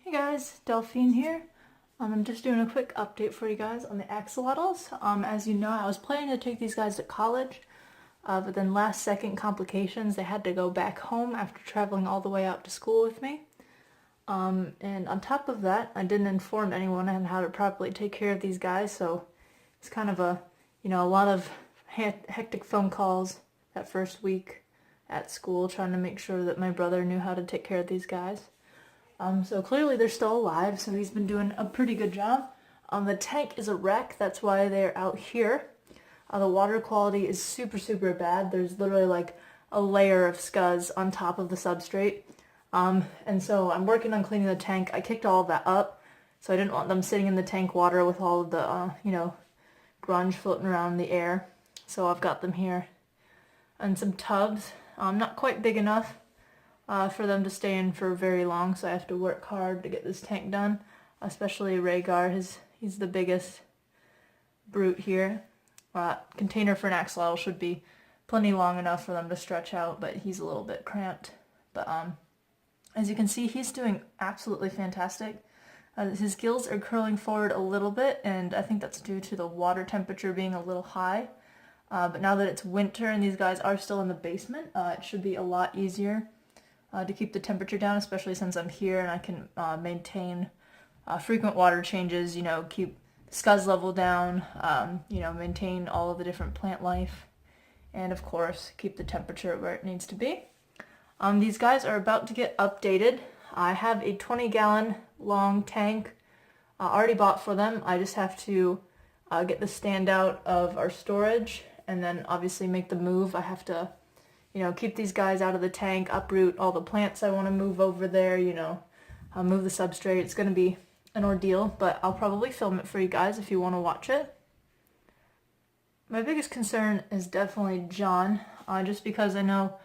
Hey guys, Delphine here. I'm just doing a quick update for you guys on the axolotls. As you know, I was planning to take these guys to college, but then last second complications, they had to go back home after traveling all the way out to school with me. And on top of that, I didn't inform anyone on how to properly take care of these guys, so it's kind of a lot of hectic phone calls that first week at school trying to make sure that my brother knew how to take care of these guys. So clearly they're still alive, so he's been doing a pretty good job. The tank is a wreck, that's why they're out here. The water quality is super bad. There's literally like a layer of scuzz on top of the substrate. And so I'm working on cleaning the tank. I kicked all of that up, so I didn't want them sitting in the tank water with all of the, grunge floating around in the air. So I've got them here. And some tubs, not quite big enough for them to stay in for very long, so I have to work hard to get this tank done, especially Rhaegar. He's the biggest brute here. Container for an axolotl should be plenty long enough for them to stretch out, but he's a little bit cramped. But as you can see, he's doing absolutely fantastic. His gills are curling forward a little bit, and I think that's due to the water temperature being a little high. But now that it's winter and these guys are still in the basement, it should be a lot easier to keep the temperature down, especially since I'm here and I can maintain frequent water changes, keep the scuzz level down, maintain all of the different plant life, and of course keep the temperature where it needs to be. These guys are about to get updated. I have a 20-gallon long tank already bought for them. I just have to get the stand out of our storage and then obviously make the move. I have to keep these guys out of the tank, uproot all the plants I want to move over there, move the substrate. It's going to be an ordeal, but I'll probably film it for you guys if you want to watch it. My biggest concern is definitely John, just because I know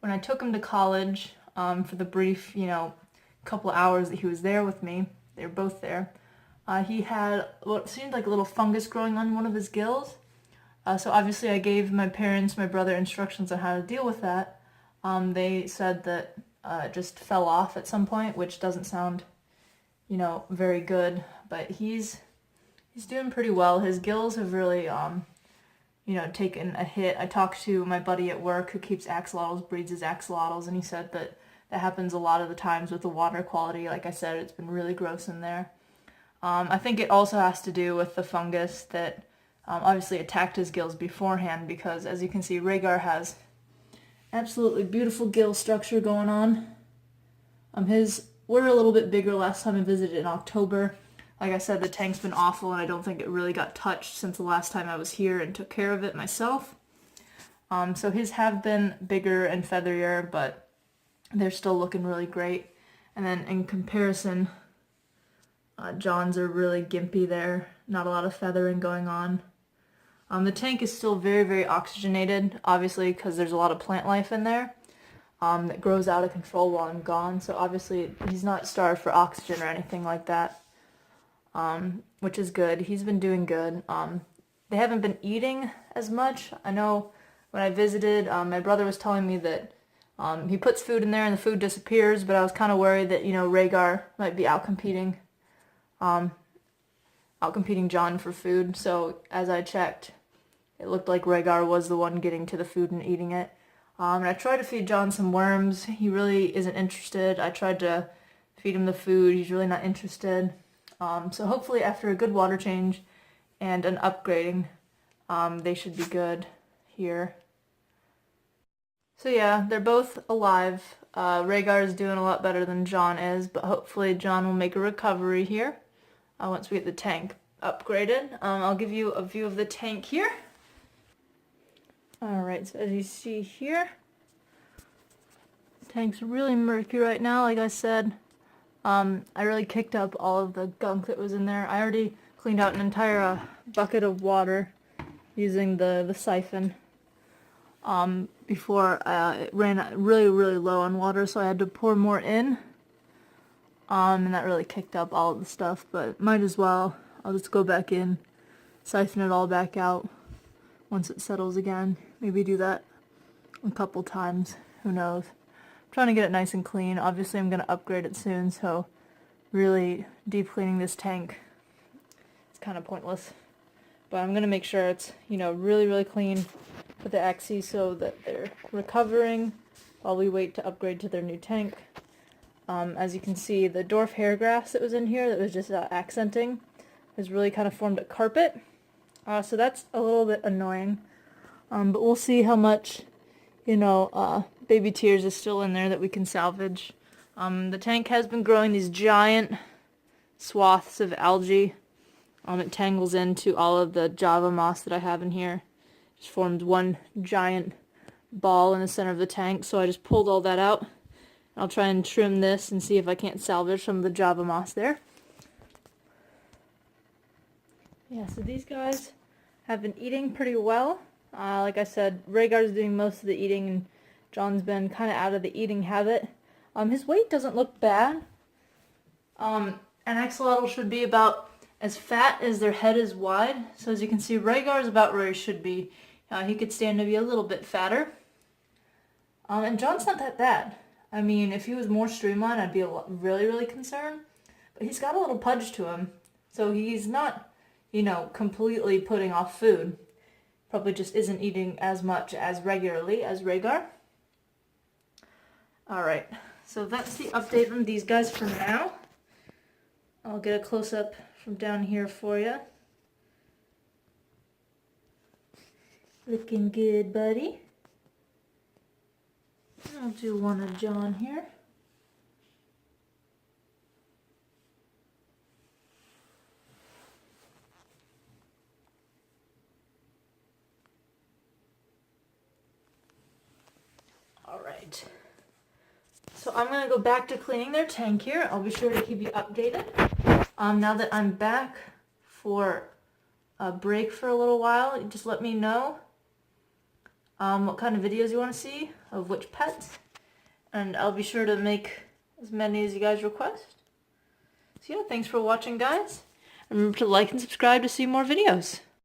when I took him to college for the brief, couple of hours that he was there with me, they were both there, he had what seemed like a little fungus growing on one of his gills. So obviously I gave my parents, my brother, instructions on how to deal with that. They said that it just fell off at some point, which doesn't sound, very good. But he's doing pretty well. His gills have really, taken a hit. I talked to my buddy at work who keeps axolotls, breeds his axolotls, and he said that happens a lot of the times with the water quality. Like I said, it's been really gross in there. I think it also has to do with the fungus that obviously attacked his gills beforehand, because as you can see, Rhaegar has absolutely beautiful gill structure going on. His were a little bit bigger last time I visited in October. Like I said, the tank's been awful and I don't think it really got touched since the last time I was here and took care of it myself. So his have been bigger and featherier, but they're still looking really great. And then in comparison, John's are really gimpy there. Not a lot of feathering going on. The tank is still very oxygenated, obviously, because there's a lot of plant life in there that grows out of control while I'm gone. So obviously he's not starved for oxygen or anything like that, which is good. He's been doing good. They haven't been eating as much. I know when I visited, my brother was telling me that he puts food in there and the food disappears, but I was kind of worried that, Rhaegar might be outcompeting John for food. So as I checked, it looked like Rhaegar was the one getting to the food and eating it. And I tried to feed John some worms. He really isn't interested. I tried to feed him the food. He's really not interested. So hopefully after a good water change and an upgrading, they should be good here. So yeah, they're both alive. Rhaegar is doing a lot better than John is, but hopefully John will make a recovery here once we get the tank upgraded. I'll give you a view of the tank here. Alright, so as you see here, the tank's really murky right now, like I said. I really kicked up all of the gunk that was in there. I already cleaned out an entire bucket of water using the siphon before it ran really low on water, so I had to pour more in. And that really kicked up all of the stuff, but might as well. I'll just go back in, siphon it all back out once it settles again. Maybe do that a couple times, who knows. I'm trying to get it nice and clean. Obviously I'm going to upgrade it soon, so really deep cleaning this tank. It's kind of pointless. But I'm going to make sure it's, you know, really, really clean for the Axies so that they're recovering while we wait to upgrade to their new tank. As you can see, the dwarf hairgrass that was in here that was just accenting has really kind of formed a carpet. So that's a little bit annoying. But we'll see how much, you know, baby tears is still in there that we can salvage. The tank has been growing these giant swaths of algae. It tangles into all of the Java moss that I have in here. Just formed one giant ball in the center of the tank, so I just pulled all that out. I'll try and trim this and see if I can't salvage some of the Java moss there. Yeah, so these guys have been eating pretty well. Like I said, Rhaegar's doing most of the eating, and John's been kind of out of the eating habit. His weight doesn't look bad. An axolotl should be about as fat as their head is wide. So as you can see, Rhaegar is about where he should be. He could stand to be a little bit fatter. And John's not that bad. I mean, if he was more streamlined, I'd be really, really concerned. But he's got a little pudge to him. So he's not, you know, completely putting off food. Probably just isn't eating as much as regularly as Rhaegar. Alright, so that's the update on these guys for now. I'll get a close-up from down here for you. Looking good, buddy. I'll do one of John here. Alright. So I'm going to go back to cleaning their tank here. I'll be sure to keep you updated. Now that I'm back for a break for a little while, just let me know what kind of videos you want to see, of which pets, and I'll be sure to make as many as you guys request. So yeah, thanks for watching, guys. Remember to like and subscribe to see more videos.